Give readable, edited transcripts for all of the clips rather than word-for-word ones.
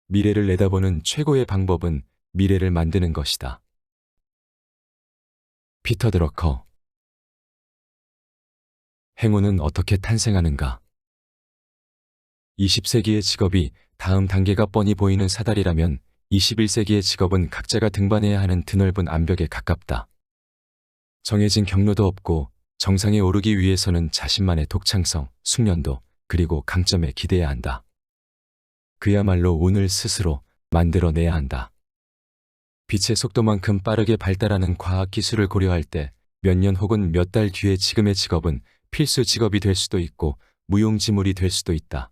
미래를 내다보는 최고의 방법은 미래를 만드는 것이다. 피터 드러커. 행운은 어떻게 탄생하는가? 20세기의 직업이 다음 단계가 뻔히 보이는 사다리라면 21세기의 직업은 각자가 등반해야 하는 드넓은 암벽에 가깝다. 정해진 경로도 없고 정상에 오르기 위해서는 자신만의 독창성, 숙련도, 그리고 강점에 기대야 한다. 그야말로 운을 스스로 만들어내야 한다. 빛의 속도만큼 빠르게 발달하는 과학기술을 고려할 때 몇 년 혹은 몇 달 뒤에 지금의 직업은 필수 직업이 될 수도 있고 무용지물이 될 수도 있다.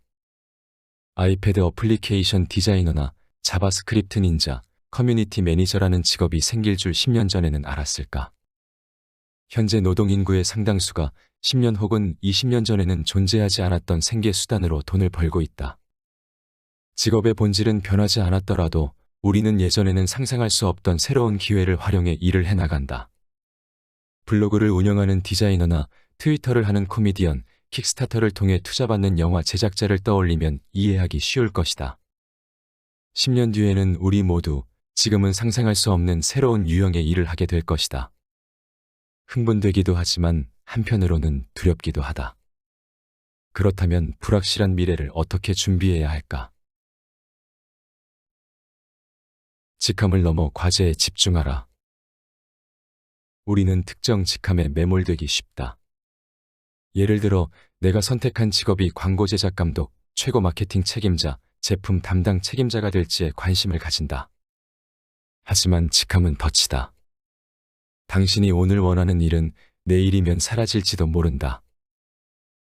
아이패드 어플리케이션 디자이너나 자바스크립트 닌자, 커뮤니티 매니저라는 직업이 생길 줄 10년 전에는 알았을까? 현재 노동인구의 상당수가 10년 혹은 20년 전에는 존재하지 않았던 생계수단으로 돈을 벌고 있다. 직업의 본질은 변하지 않았더라도 우리는 예전에는 상상할 수 없던 새로운 기회를 활용해 일을 해나간다. 블로그를 운영하는 디자이너나 트위터를 하는 코미디언, 킥스타터를 통해 투자받는 영화 제작자를 떠올리면 이해하기 쉬울 것이다. 10년 뒤에는 우리 모두 지금은 상상할 수 없는 새로운 유형의 일을 하게 될 것이다. 흥분되기도 하지만 한편으로는 두렵기도 하다. 그렇다면 불확실한 미래를 어떻게 준비해야 할까? 직함을 넘어 과제에 집중하라. 우리는 특정 직함에 매몰되기 쉽다. 예를 들어 내가 선택한 직업이 광고 제작 감독, 최고 마케팅 책임자, 제품 담당 책임자가 될지에 관심을 가진다. 하지만 직함은 덫이다. 당신이 오늘 원하는 일은 내일이면 사라질지도 모른다.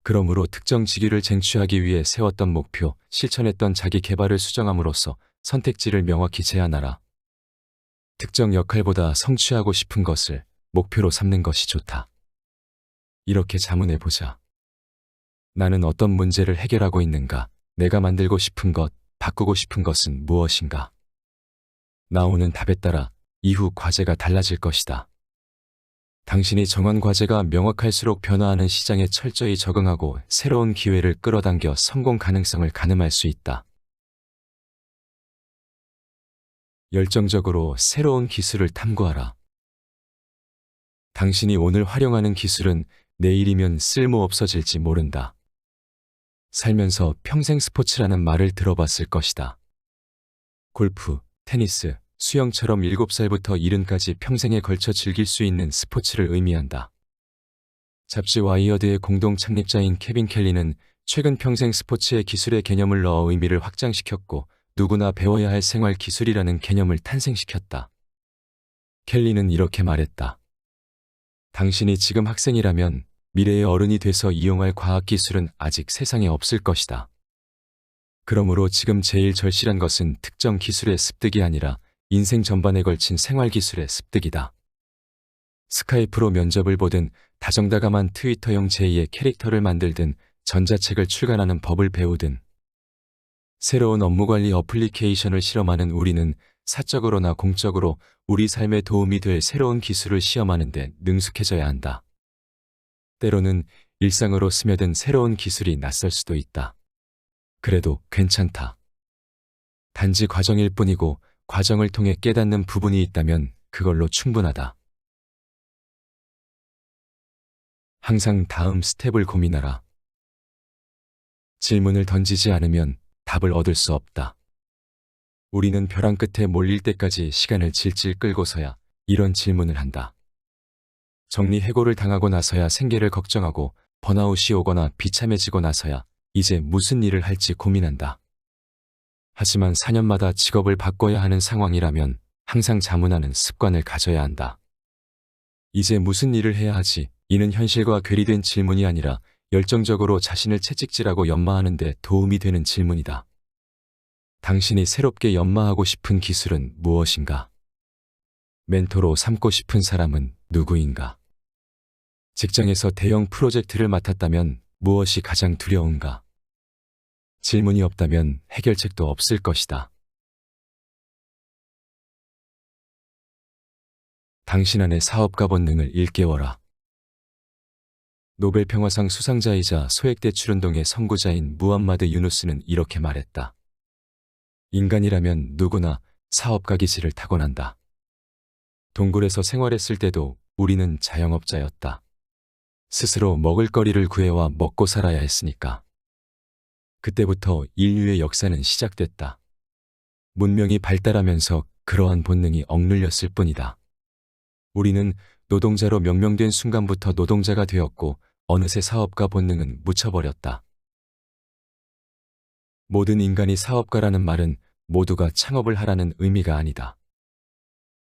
그러므로 특정 직위를 쟁취하기 위해 세웠던 목표, 실천했던 자기 개발을 수정함으로써 선택지를 명확히 제한하라. 특정 역할보다 성취하고 싶은 것을 목표로 삼는 것이 좋다. 이렇게 자문해보자. 나는 어떤 문제를 해결하고 있는가? 내가 만들고 싶은 것, 바꾸고 싶은 것은 무엇인가? 나오는 답에 따라 이후 과제가 달라질 것이다. 당신이 정한 과제가 명확할수록 변화하는 시장에 철저히 적응하고 새로운 기회를 끌어당겨 성공 가능성을 가늠할 수 있다. 열정적으로 새로운 기술을 탐구하라. 당신이 오늘 활용하는 기술은 내일이면 쓸모 없어질지 모른다. 살면서 평생 스포츠라는 말을 들어봤을 것이다. 골프, 테니스, 수영처럼 7살부터 70까지 평생에 걸쳐 즐길 수 있는 스포츠를 의미한다. 잡지 와이어드의 공동 창립자인 케빈 켈리는 최근 평생 스포츠의 기술의 개념을 넣어 의미를 확장시켰고 누구나 배워야 할 생활 기술이라는 개념을 탄생시켰다. 켈리는 이렇게 말했다. 당신이 지금 학생이라면 미래의 어른이 돼서 이용할 과학기술은 아직 세상에 없을 것이다. 그러므로 지금 제일 절실한 것은 특정 기술의 습득이 아니라 인생 전반에 걸친 생활기술의 습득이다. 스카이프로 면접을 보든 다정다감한 트위터용 제2의 캐릭터를 만들든 전자책을 출간하는 법을 배우든 새로운 업무관리 어플리케이션을 실험하는 우리는 사적으로나 공적으로 우리 삶에 도움이 될 새로운 기술을 시험하는 데 능숙해져야 한다. 때로는 일상으로 스며든 새로운 기술이 낯설 수도 있다. 그래도 괜찮다. 단지 과정일 뿐이고 과정을 통해 깨닫는 부분이 있다면 그걸로 충분하다. 항상 다음 스텝을 고민하라. 질문을 던지지 않으면 답을 얻을 수 없다. 우리는 벼랑 끝에 몰릴 때까지 시간을 질질 끌고서야 이런 질문을 한다. 정리해고를 당하고 나서야 생계를 걱정하고 번아웃이 오거나 비참해지고 나서야 이제 무슨 일을 할지 고민한다. 하지만 4년마다 직업을 바꿔야 하는 상황이라면 항상 자문하는 습관을 가져야 한다. 이제 무슨 일을 해야 하지? 이는 현실과 괴리된 질문이 아니라 열정적으로 자신을 채찍질하고 연마하는 데 도움이 되는 질문이다. 당신이 새롭게 연마하고 싶은 기술은 무엇인가? 멘토로 삼고 싶은 사람은 누구인가? 직장에서 대형 프로젝트를 맡았다면 무엇이 가장 두려운가? 질문이 없다면 해결책도 없을 것이다. 당신 안의 사업가 본능을 일깨워라. 노벨 평화상 수상자이자 소액대출운동의 선구자인 무함마드 유누스는 이렇게 말했다. 인간이라면 누구나 사업가 기질을 타고난다. 동굴에서 생활했을 때도 우리는 자영업자였다. 스스로 먹을거리를 구해와 먹고 살아야 했으니까. 그때부터 인류의 역사는 시작됐다. 문명이 발달하면서 그러한 본능이 억눌렸을 뿐이다. 우리는 노동자로 명명된 순간부터 노동자가 되었고 어느새 사업가 본능은 묻혀버렸다. 모든 인간이 사업가라는 말은 모두가 창업을 하라는 의미가 아니다.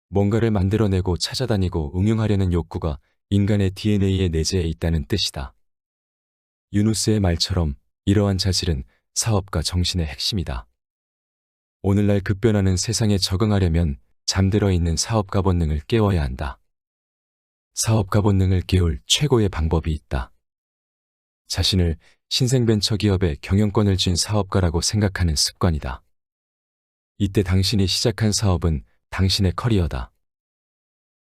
뭔가를 만들어내고 찾아다니고 응용하려는 욕구가 인간의 DNA에 내재해 있다는 뜻이다. 유누스의 말처럼 이러한 자질은 사업가 정신의 핵심이다. 오늘날 급변하는 세상에 적응하려면 잠들어 있는 사업가 본능을 깨워야 한다. 사업가 본능을 깨울 최고의 방법이 있다. 자신을 신생벤처기업의 경영권을 쥔 사업가라고 생각하는 습관이다. 이때 당신이 시작한 사업은 당신의 커리어다.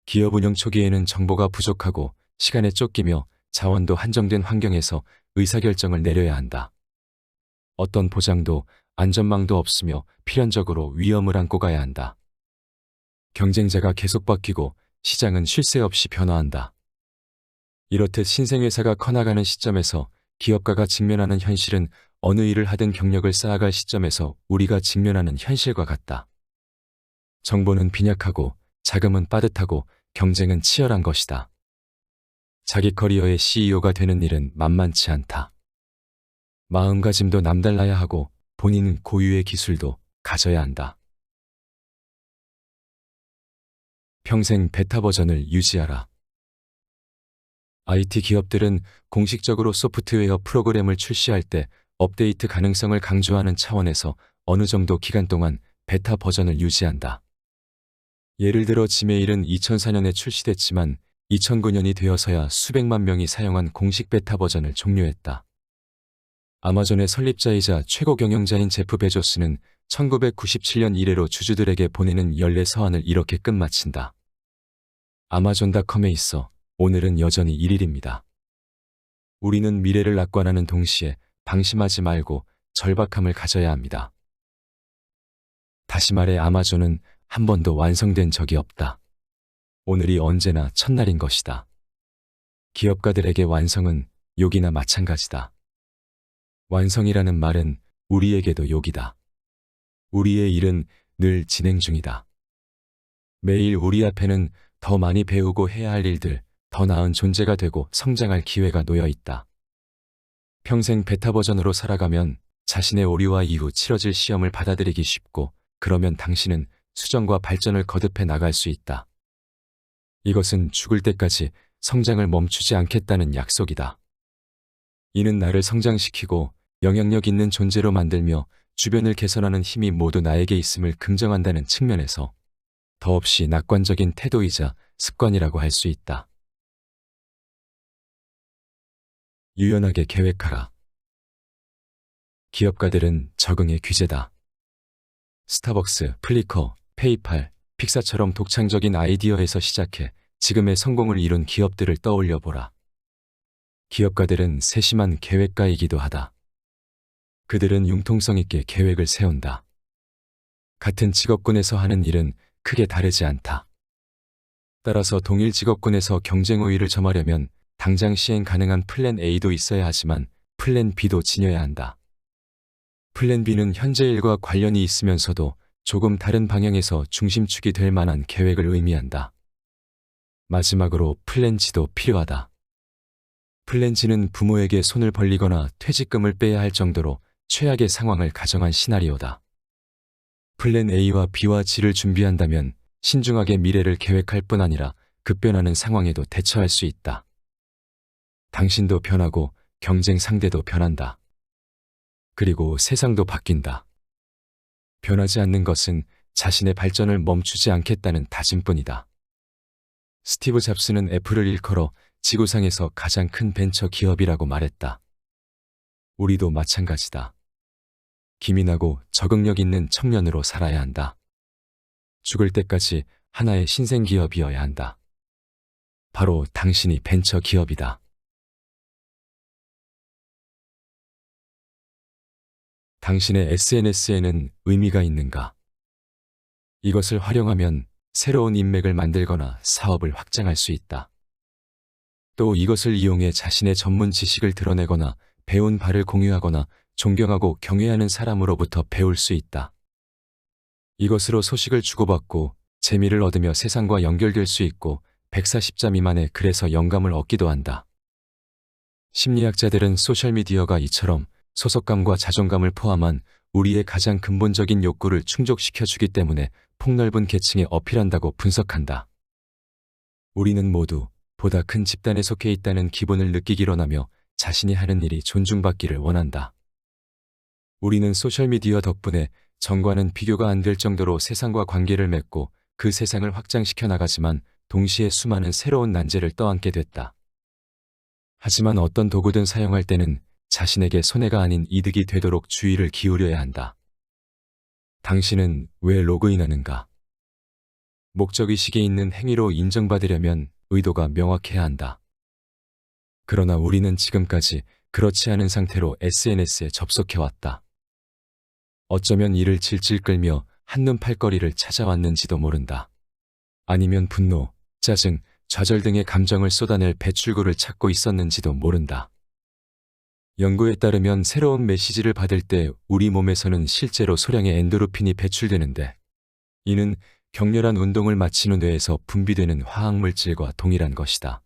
기업 운영 초기에는 정보가 부족하고 시간에 쫓기며 자원도 한정된 환경에서 의사결정을 내려야 한다. 어떤 보장도 안전망도 없으며 필연적으로 위험을 안고 가야 한다. 경쟁자가 계속 바뀌고 시장은 쉴 새 없이 변화한다. 이렇듯 신생회사가 커나가는 시점에서 기업가가 직면하는 현실은 어느 일을 하든 경력을 쌓아갈 시점에서 우리가 직면하는 현실과 같다. 정보는 빈약하고 자금은 빠듯하고 경쟁은 치열한 것이다. 자기 커리어의 CEO가 되는 일은 만만치 않다. 마음가짐도 남달라야 하고 본인 고유의 기술도 가져야 한다. 평생 베타 버전을 유지하라. IT 기업들은 공식적으로 소프트웨어 프로그램을 출시할 때 업데이트 가능성을 강조하는 차원에서 어느 정도 기간 동안 베타 버전을 유지한다. 예를 들어 지메일은 2004년에 출시됐지만 2009년이 되어서야 수백만 명이 사용한 공식 베타 버전을 종료했다. 아마존의 설립자이자 최고 경영자인 제프 베조스는 1997년 이래로 주주들에게 보내는 연례 서한을 이렇게 끝마친다. 아마존닷컴에 있어 오늘은 여전히 1일입니다. 우리는 미래를 낙관하는 동시에 방심하지 말고 절박함을 가져야 합니다. 다시 말해 아마존은 한 번도 완성된 적이 없다. 오늘이 언제나 첫날인 것이다. 기업가들에게 완성은 욕이나 마찬가지다. 완성이라는 말은 우리에게도 욕이다. 우리의 일은 늘 진행 중이다. 매일 우리 앞에는 더 많이 배우고 해야 할 일들, 더 나은 존재가 되고 성장할 기회가 놓여 있다. 평생 베타 버전으로 살아가면 자신의 오류와 이후 치러질 시험을 받아들이기 쉽고 그러면 당신은 수정과 발전을 거듭해 나갈 수 있다. 이것은 죽을 때까지 성장을 멈추지 않겠다는 약속이다. 이는 나를 성장시키고 영향력 있는 존재로 만들며 주변을 개선하는 힘이 모두 나에게 있음을 긍정한다는 측면에서 더없이 낙관적인 태도이자 습관이라고 할 수 있다. 유연하게 계획하라. 기업가들은 적응의 귀재다. 스타벅스, 플리커, 페이팔, 픽사처럼 독창적인 아이디어에서 시작해 지금의 성공을 이룬 기업들을 떠올려 보라. 기업가들은 세심한 계획가이기도 하다. 그들은 융통성 있게 계획을 세운다. 같은 직업군에서 하는 일은 크게 다르지 않다. 따라서 동일 직업군에서 경쟁 우위를 점하려면 당장 시행 가능한 플랜 A도 있어야 하지만 플랜 B도 지녀야 한다. 플랜 B는 현재 일과 관련이 있으면서도 조금 다른 방향에서 중심축이 될 만한 계획을 의미한다. 마지막으로 플랜 G도 필요하다. 플랜 G는 부모에게 손을 벌리거나 퇴직금을 빼야 할 정도로 최악의 상황을 가정한 시나리오다. 플랜 A와 B와 G를 준비한다면 신중하게 미래를 계획할 뿐 아니라 급변하는 상황에도 대처할 수 있다. 당신도 변하고 경쟁 상대도 변한다. 그리고 세상도 바뀐다. 변하지 않는 것은 자신의 발전을 멈추지 않겠다는 다짐뿐이다. 스티브 잡스는 애플을 일컬어 지구상에서 가장 큰 벤처 기업이라고 말했다. 우리도 마찬가지다. 기민하고 적응력 있는 청년으로 살아야 한다. 죽을 때까지 하나의 신생 기업이어야 한다. 바로 당신이 벤처 기업이다. 당신의 SNS에는 의미가 있는가? 이것을 활용하면 새로운 인맥을 만들거나 사업을 확장할 수 있다. 또 이것을 이용해 자신의 전문 지식을 드러내거나 배운 바를 공유하거나 존경하고 경외하는 사람으로부터 배울 수 있다. 이것으로 소식을 주고받고 재미를 얻으며 세상과 연결될 수 있고 140자 미만의 글에서 영감을 얻기도 한다. 심리학자들은 소셜미디어가 이처럼 소속감과 자존감을 포함한 우리의 가장 근본적인 욕구를 충족시켜주기 때문에 폭넓은 계층에 어필한다고 분석한다. 우리는 모두 보다 큰 집단에 속해 있다는 기분을 느끼기로 하며 자신이 하는 일이 존중받기를 원한다. 우리는 소셜미디어 덕분에 전과는 비교가 안 될 정도로 세상과 관계를 맺고 그 세상을 확장시켜 나가지만 동시에 수많은 새로운 난제를 떠안게 됐다. 하지만 어떤 도구든 사용할 때는 자신에게 손해가 아닌 이득이 되도록 주의를 기울여야 한다. 당신은 왜 로그인하는가? 목적의식이 있는 행위로 인정받으려면 의도가 명확해야 한다. 그러나 우리는 지금까지 그렇지 않은 상태로 SNS에 접속해왔다. 어쩌면 이를 질질 끌며 한눈 팔거리를 찾아왔는지도 모른다. 아니면 분노, 짜증, 좌절 등의 감정을 쏟아낼 배출구를 찾고 있었는지도 모른다. 연구에 따르면 새로운 메시지를 받을 때 우리 몸에서는 실제로 소량의 엔도르핀이 배출되는데 이는 격렬한 운동을 마친 후 뇌에서 분비되는 화학물질과 동일한 것이다.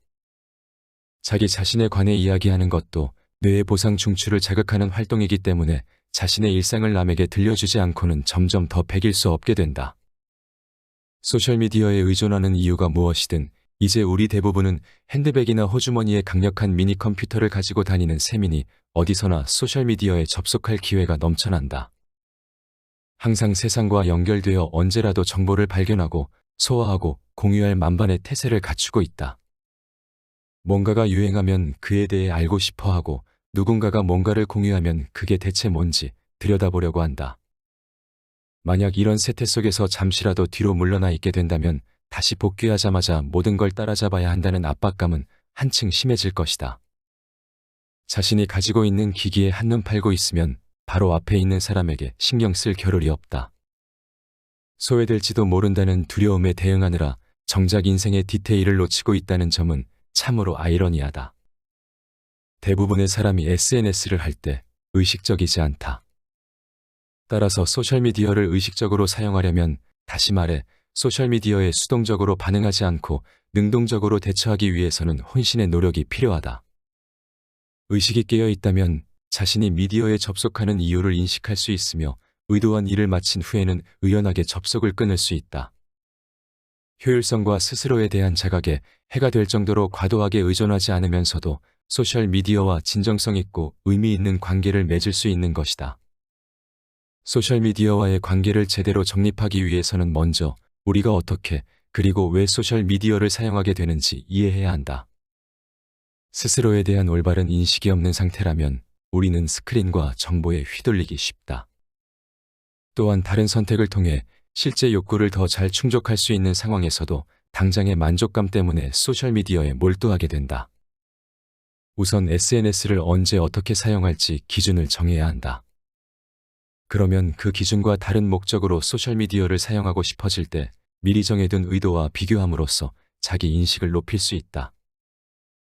자기 자신에 관해 이야기하는 것도 뇌의 보상 중추를 자극하는 활동이기 때문에 자신의 일상을 남에게 들려주지 않고는 점점 더 배길 수 없게 된다. 소셜미디어에 의존하는 이유가 무엇이든 이제 우리 대부분은 핸드백이나 호주머니에 강력한 미니 컴퓨터를 가지고 다니는 셈이니 어디서나 소셜미디어에 접속할 기회가 넘쳐난다. 항상 세상과 연결되어 언제라도 정보를 발견하고 소화하고 공유할 만반의 태세를 갖추고 있다. 뭔가가 유행하면 그에 대해 알고 싶어 하고 누군가가 뭔가를 공유하면 그게 대체 뭔지 들여다보려고 한다. 만약 이런 세태 속에서 잠시라도 뒤로 물러나 있게 된다면 다시 복귀하자마자 모든 걸 따라잡아야 한다는 압박감은 한층 심해질 것이다. 자신이 가지고 있는 기기에 한눈 팔고 있으면 바로 앞에 있는 사람에게 신경 쓸 겨를이 없다. 소외될지도 모른다는 두려움에 대응하느라 정작 인생의 디테일을 놓치고 있다는 점은 참으로 아이러니하다. 대부분의 사람이 SNS를 할 때 의식적이지 않다. 따라서 소셜미디어를 의식적으로 사용하려면 다시 말해 소셜미디어에 수동적으로 반응하지 않고 능동적으로 대처하기 위해서는 혼신의 노력이 필요하다. 의식이 깨어 있다면 자신이 미디어에 접속하는 이유를 인식할 수 있으며 의도한 일을 마친 후에는 의연하게 접속을 끊을 수 있다. 효율성과 스스로에 대한 자각에 해가 될 정도로 과도하게 의존하지 않으면서도 소셜미디어와 진정성 있고 의미 있는 관계를 맺을 수 있는 것이다. 소셜미디어와의 관계를 제대로 정립하기 위해서는 먼저 우리가 어떻게 그리고 왜 소셜미디어를 사용하게 되는지 이해해야 한다. 스스로에 대한 올바른 인식이 없는 상태라면 우리는 스크린과 정보에 휘둘리기 쉽다. 또한 다른 선택을 통해 실제 욕구를 더 잘 충족할 수 있는 상황에서도 당장의 만족감 때문에 소셜미디어에 몰두하게 된다. 우선 SNS를 언제 어떻게 사용할지 기준을 정해야 한다. 그러면 그 기준과 다른 목적으로 소셜미디어를 사용하고 싶어질 때 미리 정해둔 의도와 비교함으로써 자기 인식을 높일 수 있다.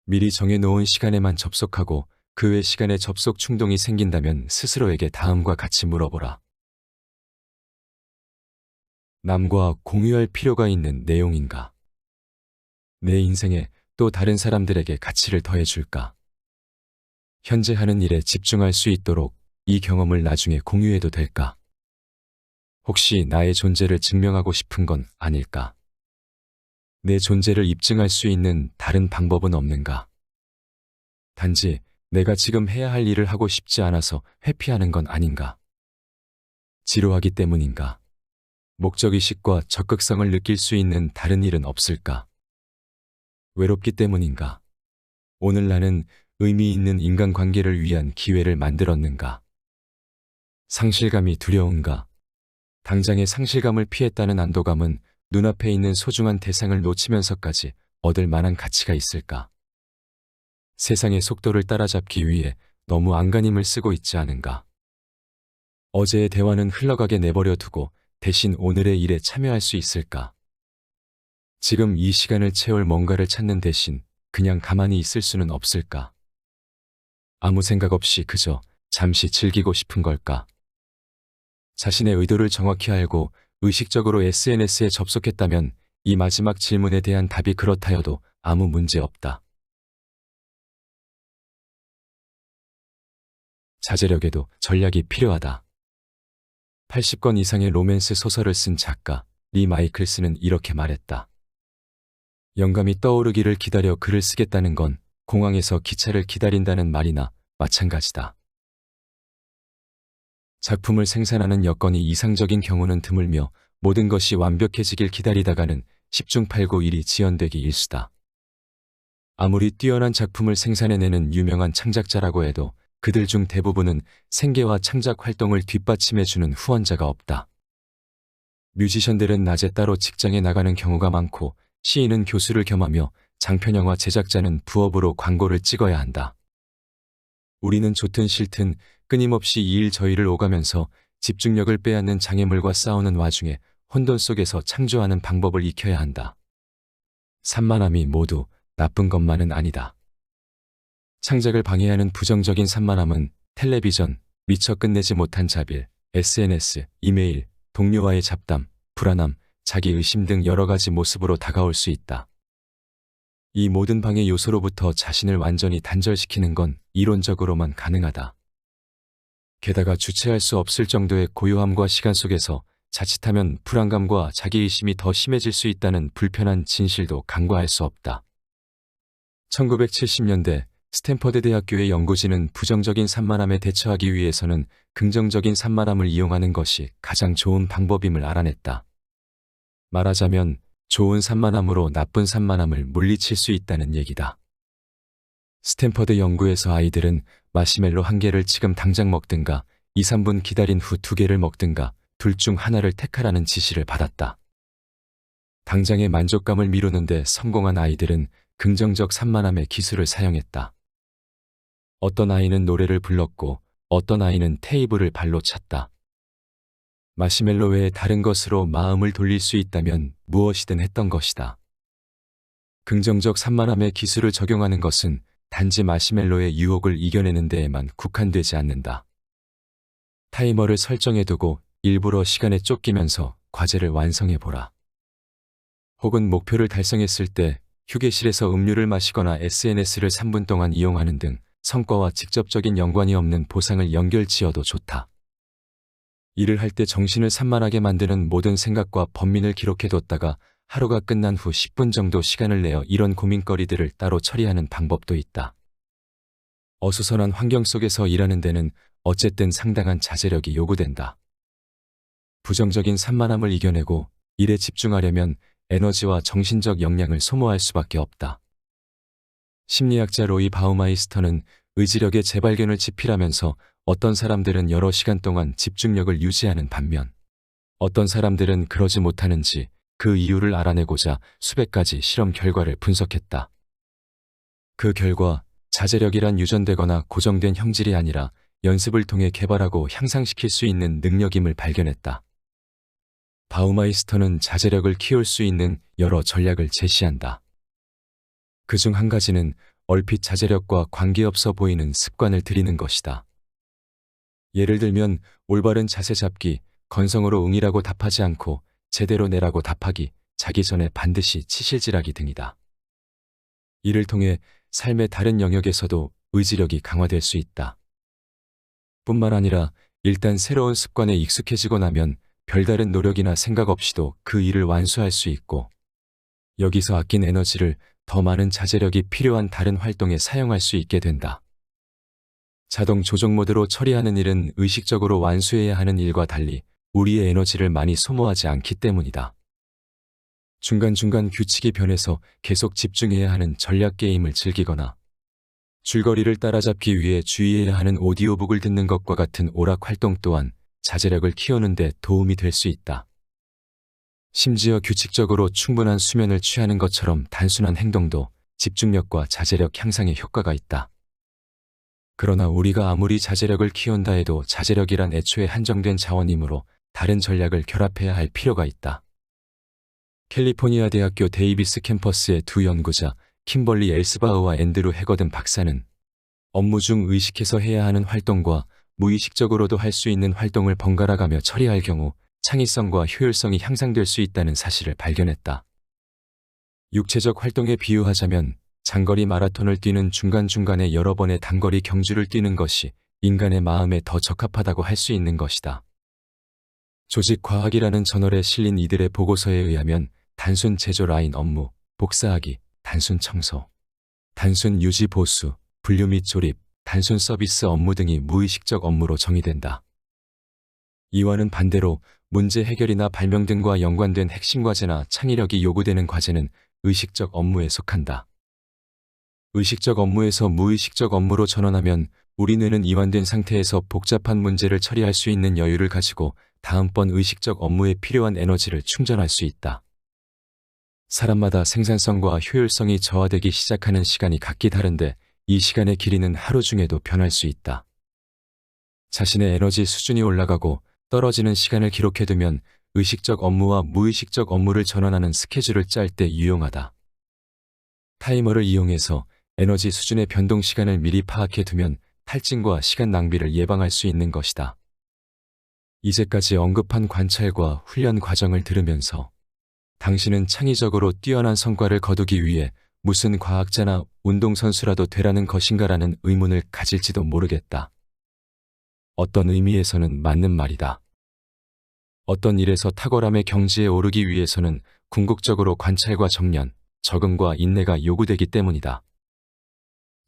미리 정해놓은 시간에만 접속하고 그 외 시간에 접속 충동이 생긴다면 스스로에게 다음과 같이 물어보라. 남과 공유할 필요가 있는 내용인가? 내 인생에 또 다른 사람들에게 가치를 더해줄까? 현재 하는 일에 집중할 수 있도록 이 경험을 나중에 공유해도 될까? 혹시 나의 존재를 증명하고 싶은 건 아닐까? 내 존재를 입증할 수 있는 다른 방법은 없는가? 단지 내가 지금 해야 할 일을 하고 싶지 않아서 회피하는 건 아닌가? 지루하기 때문인가? 목적의식과 적극성을 느낄 수 있는 다른 일은 없을까? 외롭기 때문인가? 오늘 나는 의미 있는 인간관계를 위한 기회를 만들었는가? 상실감이 두려운가? 당장의 상실감을 피했다는 안도감은 눈앞에 있는 소중한 대상을 놓치면서까지 얻을 만한 가치가 있을까? 세상의 속도를 따라잡기 위해 너무 안간힘을 쓰고 있지 않은가? 어제의 대화는 흘러가게 내버려 두고 대신 오늘의 일에 참여할 수 있을까? 지금 이 시간을 채울 뭔가를 찾는 대신 그냥 가만히 있을 수는 없을까? 아무 생각 없이 그저 잠시 즐기고 싶은 걸까? 자신의 의도를 정확히 알고 의식적으로 SNS에 접속했다면 이 마지막 질문에 대한 답이 그렇다여도 아무 문제 없다. 자제력에도 전략이 필요하다. 80권 이상의 로맨스 소설을 쓴 작가 리 마이클스는 이렇게 말했다. 영감이 떠오르기를 기다려 글을 쓰겠다는 건 공항에서 기차를 기다린다는 말이나 마찬가지다. 작품을 생산하는 여건이 이상적인 경우는 드물며 모든 것이 완벽해지길 기다리다가는 10중 8구 일이 지연되기 일수다. 아무리 뛰어난 작품을 생산해내는 유명한 창작자라고 해도 그들 중 대부분은 생계와 창작 활동을 뒷받침해주는 후원자가 없다. 뮤지션들은 낮에 따로 직장에 나가는 경우가 많고 시인은 교수를 겸하며 장편영화 제작자는 부업으로 광고를 찍어야 한다. 우리는 좋든 싫든 끊임없이 이 일 저 일을 오가면서 집중력을 빼앗는 장애물과 싸우는 와중에 혼돈 속에서 창조하는 방법을 익혀야 한다. 산만함이 모두 나쁜 것만은 아니다. 창작을 방해하는 부정적인 산만함은 텔레비전, 미처 끝내지 못한 자빌, SNS, 이메일, 동료와의 잡담, 불안함, 자기 의심 등 여러 가지 모습으로 다가올 수 있다. 이 모든 방해 요소로부터 자신을 완전히 단절시키는 건 이론적으로만 가능하다. 게다가 주체할 수 없을 정도의 고요함과 시간 속에서 자칫하면 불안감과 자기의심이 더 심해질 수 있다는 불편한 진실도 간과할 수 없다. 1970년대 스탠퍼드 대학교의 연구진은 부정적인 산만함에 대처하기 위해서는 긍정적인 산만함을 이용하는 것이 가장 좋은 방법임을 알아냈다. 말하자면 좋은 산만함으로 나쁜 산만함을 물리칠 수 있다는 얘기다. 스탠퍼드 연구에서 아이들은 마시멜로 1개를 지금 당장 먹든가 2, 3분 기다린 후 2개를 먹든가 둘 중 하나를 택하라는 지시를 받았다. 당장의 만족감을 미루는데 성공한 아이들은 긍정적 산만함의 기술을 사용했다. 어떤 아이는 노래를 불렀고 어떤 아이는 테이블을 발로 찼다. 마시멜로 외에 다른 것으로 마음을 돌릴 수 있다면 무엇이든 했던 것이다. 긍정적 산만함의 기술을 적용하는 것은 단지 마시멜로의 유혹을 이겨내는 데에만 국한되지 않는다. 타이머를 설정해두고 일부러 시간에 쫓기면서 과제를 완성해보라. 혹은 목표를 달성했을 때 휴게실에서 음료를 마시거나 SNS를 3분 동안 이용하는 등 성과와 직접적인 연관이 없는 보상을 연결지어도 좋다. 일을 할 때 정신을 산만하게 만드는 모든 생각과 번민을 기록해뒀다가 하루가 끝난 후 10분 정도 시간을 내어 이런 고민거리들을 따로 처리하는 방법도 있다. 어수선한 환경 속에서 일하는 데는 어쨌든 상당한 자제력이 요구된다. 부정적인 산만함을 이겨내고 일에 집중하려면 에너지와 정신적 역량을 소모할 수밖에 없다. 심리학자 로이 바우마이스터는 의지력의 재발견을 지필하면서 어떤 사람들은 여러 시간 동안 집중력을 유지하는 반면 어떤 사람들은 그러지 못하는지 그 이유를 알아내고자 수백 가지 실험 결과를 분석했다. 그 결과 자제력이란 유전되거나 고정된 형질이 아니라 연습을 통해 개발하고 향상시킬 수 있는 능력임을 발견했다. 바우마이스터는 자제력을 키울 수 있는 여러 전략을 제시한다. 그중 한 가지는 얼핏 자제력과 관계없어 보이는 습관을 들이는 것이다. 예를 들면 올바른 자세 잡기, 건성으로 응이라고 답하지 않고 제대로 내라고 답하기, 자기 전에 반드시 치실질하기 등이다. 이를 통해 삶의 다른 영역에서도 의지력이 강화될 수 있다. 뿐만 아니라 일단 새로운 습관에 익숙해지고 나면 별다른 노력이나 생각 없이도 그 일을 완수할 수 있고 여기서 아낀 에너지를 더 많은 자제력이 필요한 다른 활동에 사용할 수 있게 된다. 자동 조정 모드로 처리하는 일은 의식적으로 완수해야 하는 일과 달리 우리의 에너지를 많이 소모하지 않기 때문이다. 중간중간 규칙이 변해서 계속 집중해야 하는 전략 게임을 즐기거나 줄거리를 따라잡기 위해 주의해야 하는 오디오북을 듣는 것과 같은 오락 활동 또한 자제력을 키우는 데 도움이 될 수 있다. 심지어 규칙적으로 충분한 수면을 취하는 것처럼 단순한 행동도 집중력과 자제력 향상에 효과가 있다. 그러나 우리가 아무리 자제력을 키운다 해도 자제력이란 애초에 한정된 자원이므로 다른 전략을 결합해야 할 필요가 있다. 캘리포니아 대학교 데이비스 캠퍼스의 두 연구자 킴벌리 엘스바흐와 앤드루 해거든 박사는 업무 중 의식해서 해야 하는 활동과 무의식적으로도 할 수 있는 활동을 번갈아가며 처리할 경우 창의성과 효율성이 향상될 수 있다는 사실을 발견했다. 육체적 활동에 비유하자면 장거리 마라톤을 뛰는 중간중간에 여러 번의 단거리 경주를 뛰는 것이 인간의 마음에 더 적합하다고 할 수 있는 것이다. 조직과학이라는 저널에 실린 이들의 보고서에 의하면 단순 제조 라인 업무, 복사하기, 단순 청소, 단순 유지 보수, 분류 및 조립, 단순 서비스 업무 등이 무의식적 업무로 정의된다. 이와는 반대로 문제 해결이나 발명 등과 연관된 핵심 과제나 창의력이 요구되는 과제는 의식적 업무에 속한다. 의식적 업무에서 무의식적 업무로 전환하면 우리 뇌는 이완된 상태에서 복잡한 문제를 처리할 수 있는 여유를 가지고 다음번 의식적 업무에 필요한 에너지를 충전할 수 있다. 사람마다 생산성과 효율성이 저하되기 시작하는 시간이 각기 다른데 이 시간의 길이는 하루 중에도 변할 수 있다. 자신의 에너지 수준이 올라가고 떨어지는 시간을 기록해두면 의식적 업무와 무의식적 업무를 전환하는 스케줄을 짤 때 유용하다. 타이머를 이용해서 에너지 수준의 변동 시간을 미리 파악해두면 탈진과 시간 낭비를 예방할 수 있는 것이다. 이제까지 언급한 관찰과 훈련 과정을 들으면서 당신은 창의적으로 뛰어난 성과를 거두기 위해 무슨 과학자나 운동선수라도 되라는 것인가라는 의문을 가질지도 모르겠다. 어떤 의미에서는 맞는 말이다. 어떤 일에서 탁월함의 경지에 오르기 위해서는 궁극적으로 관찰과 정련, 적응과 인내가 요구되기 때문이다.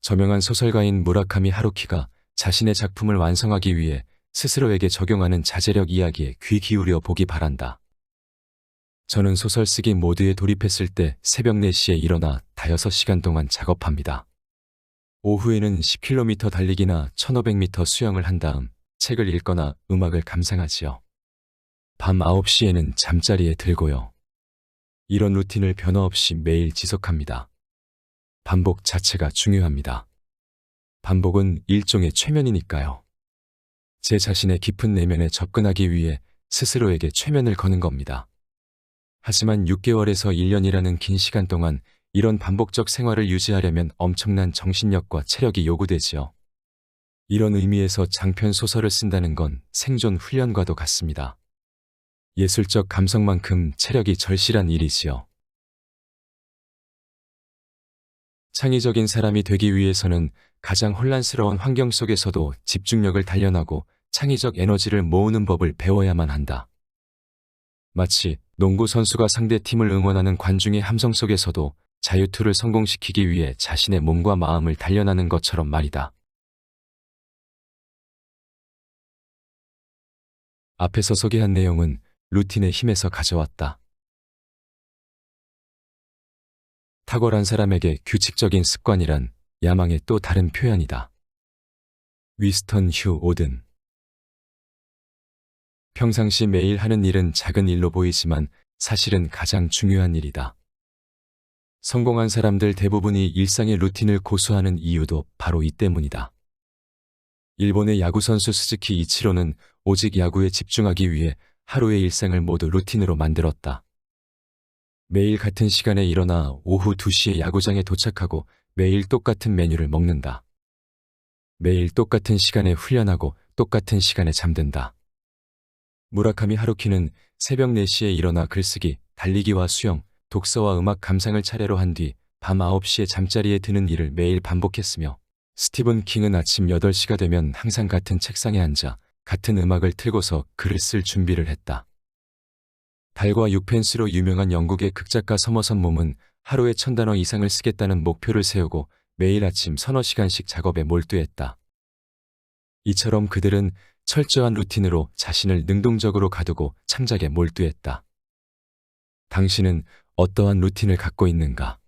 저명한 소설가인 무라카미 하루키가 자신의 작품을 완성하기 위해 스스로에게 적용하는 자제력 이야기에 귀 기울여 보기 바란다. 저는 소설 쓰기 모드에 돌입했을 때 새벽 4시에 일어나 5시간 동안 작업합니다. 오후에는 10km 달리기나 1500m 수영을 한 다음 책을 읽거나 음악을 감상하지요. 밤 9시에는 잠자리에 들고요. 이런 루틴을 변화 없이 매일 지속합니다. 반복 자체가 중요합니다. 반복은 일종의 최면이니까요. 제 자신의 깊은 내면에 접근하기 위해 스스로에게 최면을 거는 겁니다. 하지만 6개월에서 1년이라는 긴 시간 동안 이런 반복적 생활을 유지하려면 엄청난 정신력과 체력이 요구되지요. 이런 의미에서 장편 소설을 쓴다는 건 생존 훈련과도 같습니다. 예술적 감성만큼 체력이 절실한 일이지요. 창의적인 사람이 되기 위해서는 가장 혼란스러운 환경 속에서도 집중력을 단련하고 창의적 에너지를 모으는 법을 배워야만 한다. 마치 농구 선수가 상대 팀을 응원하는 관중의 함성 속에서도 자유투를 성공시키기 위해 자신의 몸과 마음을 단련하는 것처럼 말이다. 앞에서 소개한 내용은 루틴의 힘에서 가져왔다. 탁월한 사람에게 규칙적인 습관이란 야망의 또 다른 표현이다. 위스턴 휴 오든. 평상시 매일 하는 일은 작은 일로 보이지만 사실은 가장 중요한 일이다. 성공한 사람들 대부분이 일상의 루틴을 고수하는 이유도 바로 이 때문이다. 일본의 야구선수 스즈키 이치로는 오직 야구에 집중하기 위해 하루의 일상을 모두 루틴으로 만들었다. 매일 같은 시간에 일어나 오후 2시에 야구장에 도착하고 매일 똑같은 메뉴를 먹는다. 매일 똑같은 시간에 훈련하고 똑같은 시간에 잠든다. 무라카미 하루키는 새벽 4시에 일어나 글쓰기, 달리기와 수영, 독서와 음악 감상을 차례로 한 뒤 밤 9시에 잠자리에 드는 일을 매일 반복했으며 스티븐 킹은 아침 8시가 되면 항상 같은 책상에 앉아 같은 음악을 틀고서 글을 쓸 준비를 했다. 달과 6펜스로 유명한 영국의 극작가 서머선 몸은 하루에 1000단어 이상을 쓰겠다는 목표를 세우고 매일 아침 서너 시간씩 작업에 몰두했다. 이처럼 그들은 철저한 루틴으로 자신을 능동적으로 가두고 창작에 몰두했다. 당신은 어떠한 루틴을 갖고 있는가?